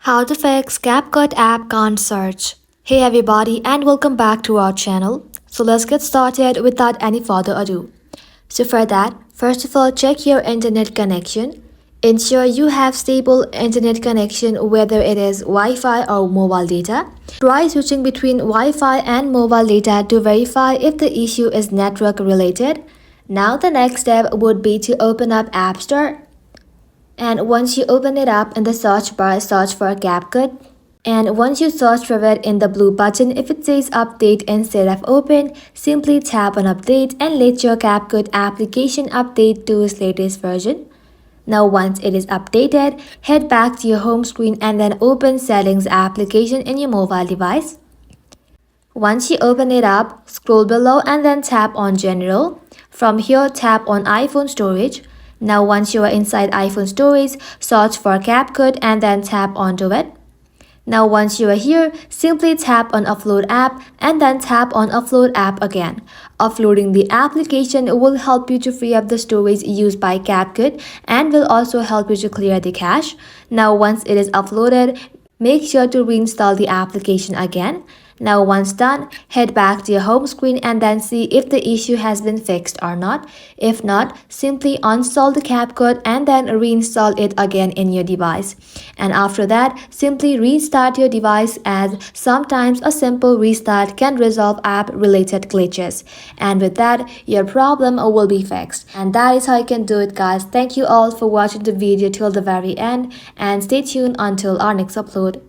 How to fix CapCut app can't search. Hey everybody and welcome back to our channel. So let's get started without any further ado. So for that, first of all check your internet connection. Ensure you have stable internet connection whether it is Wi-Fi or mobile data. Try switching between Wi-Fi and mobile data to verify if the issue is network related. Now the next step would be to open up App Store. And once you open it up in the search bar, search for CapCut. And once you search for it in the blue button, if it says update instead of open, simply tap on update and let your CapCut application update to its latest version. Now once it is updated, head back to your home screen and then open settings application in your mobile device. Once you open it up, scroll below and then tap on general. From here, tap on iPhone storage. Now once you are inside iPhone storage, search for CapCut and then tap onto it. Now once you are here, simply tap on upload app and then tap on upload app again. Uploading the application will help you to free up the storage used by CapCut and will also help you to clear the cache. Now once it is uploaded, make sure to reinstall the application again. Now once done, head back to your home screen and then see if the issue has been fixed or not. If not, simply uninstall the CapCut and then reinstall it again in your device. And after that, simply restart your device as sometimes a simple restart can resolve app-related glitches. And with that, your problem will be fixed. And that is how you can do it, guys. Thank you all for watching the video till the very end and stay tuned until our next upload.